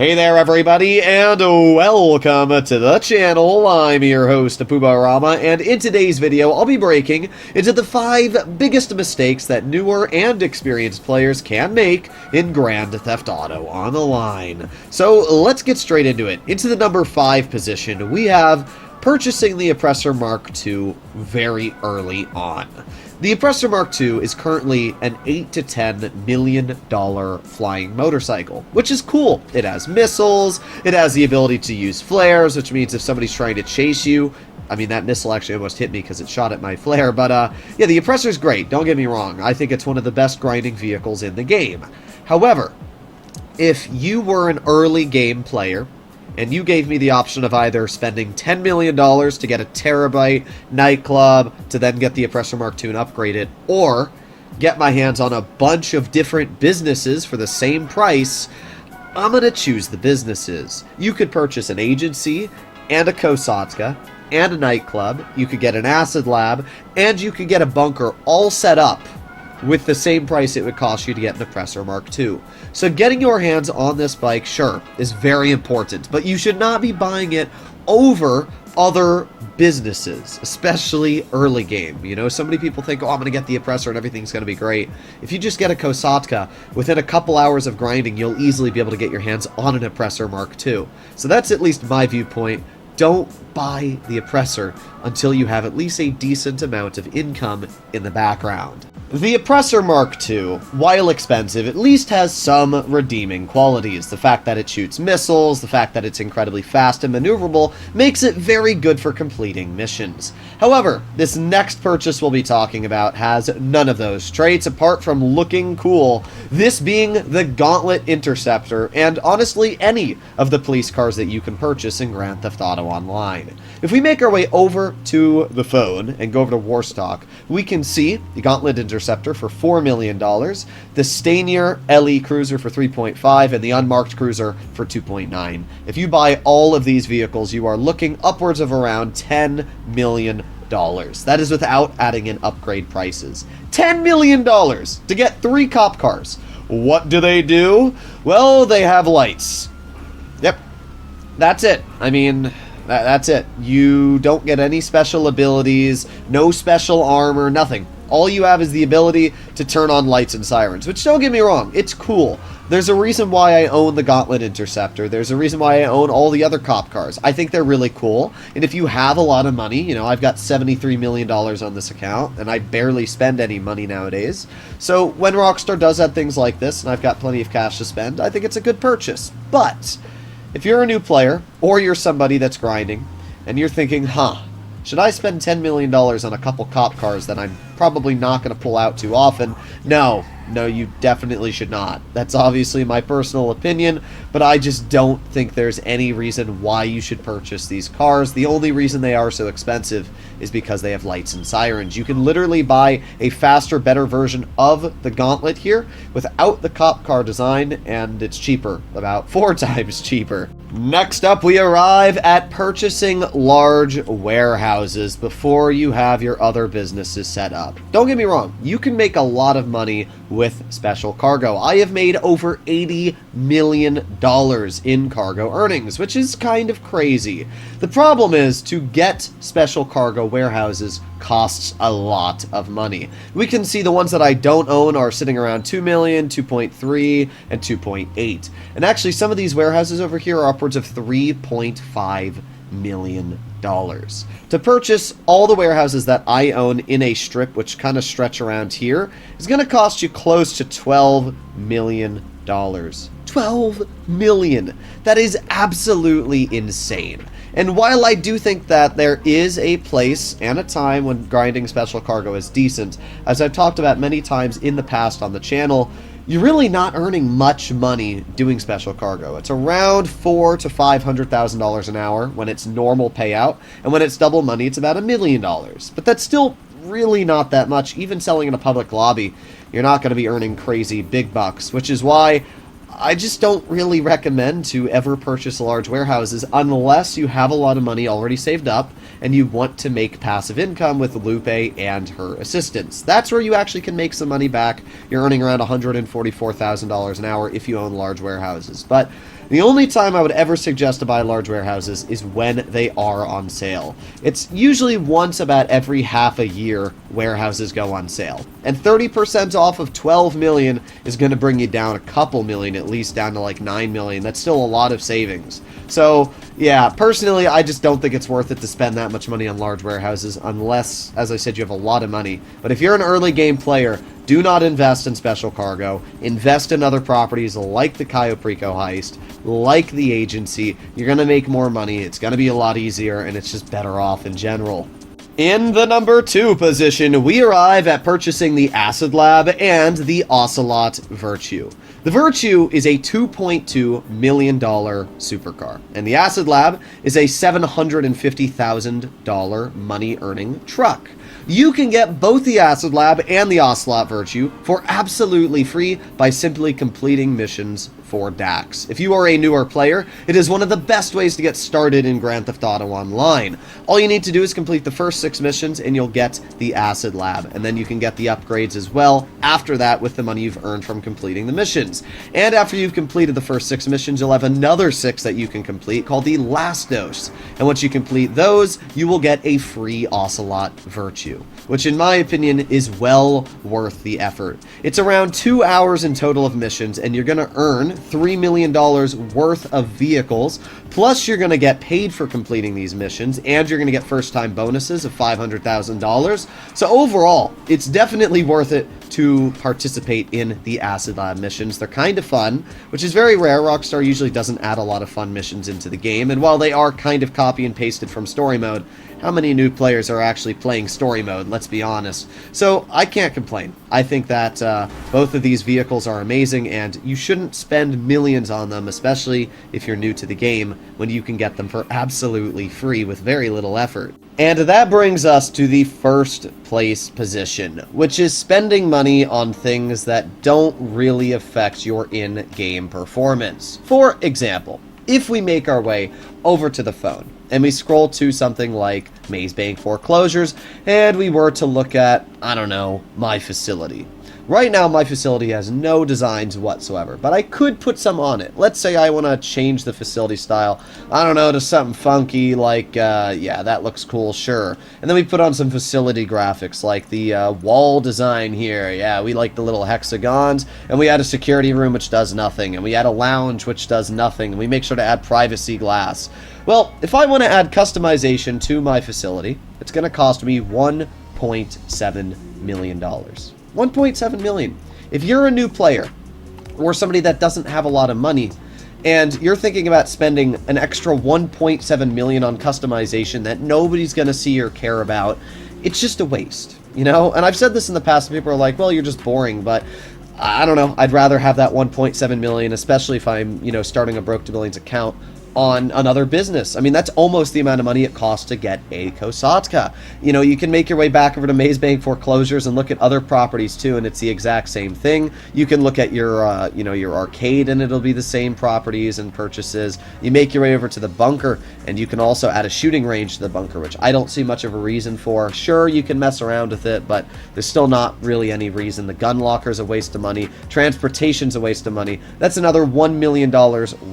Hey there everybody, and welcome to the channel. I'm your host, Rama, and in today's video I'll be breaking into the 5 biggest mistakes that newer and experienced players can make in Grand Theft Auto Online. So let's get straight into it. Into the number 5 position, we have purchasing the Oppressor Mark II very early on. The Oppressor Mark II is currently an $8 to $10 million flying motorcycle, which is cool. It has missiles, it has the ability to use flares, which means if somebody's trying to chase you, I mean, that missile actually almost hit me because it shot at my flare, but yeah, the Oppressor's great, don't get me wrong. I think it's one of the best grinding vehicles in the game. However, if you were an early game player, and you gave me the option of either spending $10 million to get a terabyte nightclub to then get the Oppressor Mark II and upgrade it, or get my hands on a bunch of different businesses for the same price, I'm going to choose the businesses. You could purchase an agency and a Kosatka and a nightclub. You could get an acid lab, and you could get a bunker all set up with the same price it would cost you to get an Oppressor Mark II. So getting your hands on this bike, sure, is very important, but you should not be buying it over other businesses, especially early game. You know, so many people think, oh, I'm going to get the Oppressor and everything's going to be great. If you just get a Kosatka, within a couple hours of grinding, you'll easily be able to get your hands on an Oppressor Mark II. So that's at least my viewpoint. Don't buy the Oppressor until you have at least a decent amount of income in the background. The Oppressor Mark II, while expensive, at least has some redeeming qualities. The fact that it shoots missiles, the fact that it's incredibly fast and maneuverable, makes it very good for completing missions. However, this next purchase we'll be talking about has none of those traits, apart from looking cool, this being the Gauntlet Interceptor, and honestly any of the police cars that you can purchase in Grand Theft Auto Online. If we make our way over to the phone and go over to Warstock, we can see the Gauntlet Interceptor for $4 million, the Stanier LE Cruiser for $3.5 million, and the Unmarked Cruiser for $2.9 million. If you buy all of these vehicles, you are looking upwards of around $10 million. That is without adding in upgrade prices. $10 million to get 3 cop cars. What do? Well, they have lights. Yep, that's it. I mean, that's it. You don't get any special abilities, no special armor, nothing. All you have is the ability to turn on lights and sirens, which, don't get me wrong, it's cool. There's a reason why I own the Gauntlet Interceptor. There's a reason why I own all the other cop cars. I think they're really cool, and if you have a lot of money, you know, I've got $73 million on this account, and I barely spend any money nowadays. So when Rockstar does have things like this, and I've got plenty of cash to spend, I think it's a good purchase. But if you're a new player, or you're somebody that's grinding, and you're thinking, should I spend $10 million on a couple cop cars that I'm probably not going to pull out too often? No, you definitely should not. That's obviously my personal opinion, but I just don't think there's any reason why you should purchase these cars. The only reason they are so expensive is because they have lights and sirens. You can literally buy a faster, better version of the Gauntlet here without the cop car design, and it's cheaper, about 4 times cheaper. Next up, we arrive at purchasing large warehouses before you have your other businesses set up. Don't get me wrong, you can make a lot of money with special cargo. I have made over $80 million in cargo earnings, which is kind of crazy. The problem is, to get special cargo warehouses costs a lot of money. We can see the ones that I don't own are sitting around $2 million, $2.3, and $2.8. And actually, some of these warehouses over here are upwards of $3.5 million. To purchase all the warehouses that I own in a strip, which kind of stretch around here, is going to cost you close to $12 million. $12 million! That is absolutely insane. And while I do think that there is a place and a time when grinding special cargo is decent, as I've talked about many times in the past on the channel, you're really not earning much money doing special cargo. It's around $400,000 to $500,000 an hour when it's normal payout, and when it's double money, it's about $1 million. But that's still really not that much. Even selling in a public lobby, you're not going to be earning crazy big bucks, which is why I just don't really recommend to ever purchase large warehouses unless you have a lot of money already saved up and you want to make passive income with Lupe and her assistants. That's where you actually can make some money back. You're earning around $144,000 an hour if you own large warehouses. But The only time I would ever suggest to buy large warehouses is when they are on sale. It's usually once about every half a year warehouses go on sale. And 30% off of 12 million is going to bring you down a couple million, at least down to like 9 million. That's still a lot of savings. So, yeah, personally, I just don't think it's worth it to spend that much money on large warehouses unless, as I said, you have a lot of money. But if you're an early game player, do not invest in special cargo. Invest in other properties like the Cayo Perico heist, like the agency. You're going to make more money. It's going to be a lot easier, and it's just better off in general. In the number 2 position, we arrive at purchasing the Acid Lab and the OCElot Virtue. The Virtue is a $2.2 million supercar, and the Acid Lab is a $750,000 money-earning truck. You can get both the Acid Lab and the OCElot Virtue for absolutely free by simply completing missions for DAX. If you are a newer player, it is one of the best ways to get started in Grand Theft Auto Online. All you need to do is complete the first 6 missions and you'll get the Acid Lab, and then you can get the upgrades as well after that with the money you've earned from completing the missions. And after you've completed the first 6 missions, you'll have another 6 that you can complete called the Last Dose. And once you complete those, you will get a free OCElot Virtue, which in my opinion is well worth the effort. It's around 2 hours in total of missions, and you're going to earn $3 million worth of vehicles, plus you're going to get paid for completing these missions, and you're going to get first-time bonuses of $500,000. So overall, it's definitely worth it to participate in the Acid Lab missions. They're kind of fun, which is very rare. Rockstar usually doesn't add a lot of fun missions into the game, and while they are kind of copy and pasted from story mode, how many new players are actually playing story mode, let's be honest. So I can't complain. I think that both of these vehicles are amazing, and you shouldn't spend millions on them, especially if you're new to the game, when you can get them for absolutely free with very little effort. And that brings us to the first place position, which is spending money on things that don't really affect your in-game performance. For example, if we make our way over to the phone and we scroll to something like Maze Bank Foreclosures and we were to look at, I don't know, My Facility. Right now, My Facility has no designs whatsoever, but I could put some on it. Let's say I want to change the facility style, I don't know, to something funky like, yeah, that looks cool, sure. And then we put on some facility graphics like the wall design here. Yeah, we like the little hexagons, and we add a security room which does nothing, and we add a lounge which does nothing, and we make sure to add privacy glass. Well, if I want to add customization to My Facility, it's going to cost me $1.7 million. 1.7 million. If you're a new player or somebody that doesn't have a lot of money and you're thinking about spending an extra 1.7 million on customization that nobody's going to see or care about, it's just a waste, you know? And I've said this in the past, people are like, well, you're just boring, but I don't know. I'd rather have that 1.7 million, especially if I'm, you know, starting a Broke to Billions account on another business. I mean, that's almost the amount of money it costs to get a Kosatka. You know, you can make your way back over to Maze Bank Foreclosures and look at other properties too, and it's the exact same thing. You can look at your, you know, your arcade, and it'll be the same properties and purchases. You make your way over to the bunker, and you can also add a shooting range to the bunker, which I don't see much of a reason for. Sure, you can mess around with it, but there's still not really any reason. The gun locker's a waste of money. Transportation's a waste of money. That's another $1 million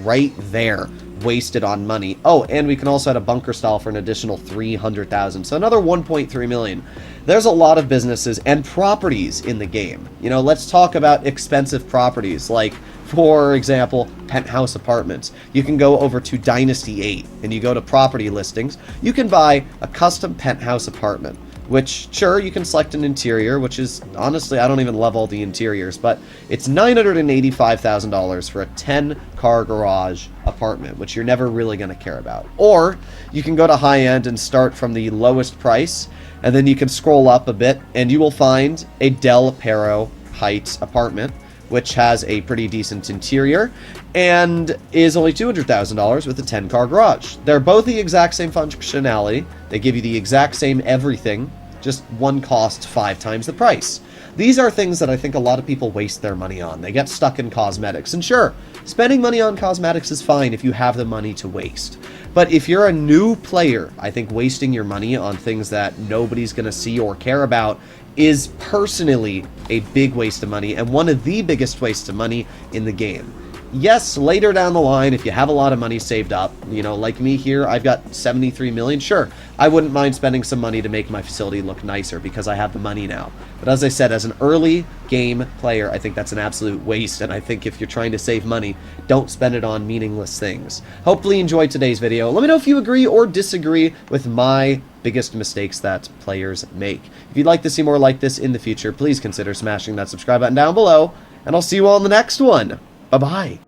right there, wasted on money. Oh, and we can also add a bunker style for an additional 300,000, so another 1.3 million. There's a lot of businesses and properties in the game. You know, let's talk about expensive properties like, for example, penthouse apartments. You can go over to Dynasty 8 and you go to property listings. You can buy a custom penthouse apartment, which, sure, you can select an interior, which is, honestly, I don't even love all the interiors, but it's $985,000 for a 10-car garage apartment, which you're never really going to care about. Or you can go to high-end and start from the lowest price, and then you can scroll up a bit, and you will find a Del Perro Heights apartment, which has a pretty decent interior and is only $200,000 with a 10-car garage. They're both the exact same functionality. They give you the exact same everything, just one costs 5 times the price. These are things that I think a lot of people waste their money on. They get stuck in cosmetics. And sure, spending money on cosmetics is fine if you have the money to waste. But if you're a new player, I think wasting your money on things that nobody's going to see or care about is personally a big waste of money, and one of the biggest wastes of money in the game. Yes, later down the line, if you have a lot of money saved up, you know, like me here, I've got 73 million. Sure, I wouldn't mind spending some money to make my facility look nicer because I have the money now. But as I said, as an early game player, I think that's an absolute waste. And I think if you're trying to save money, don't spend it on meaningless things. Hopefully you enjoyed today's video. Let me know if you agree or disagree with my biggest mistakes that players make. If you'd like to see more like this in the future, please consider smashing that subscribe button down below. And I'll see you all in the next one. Bye-bye.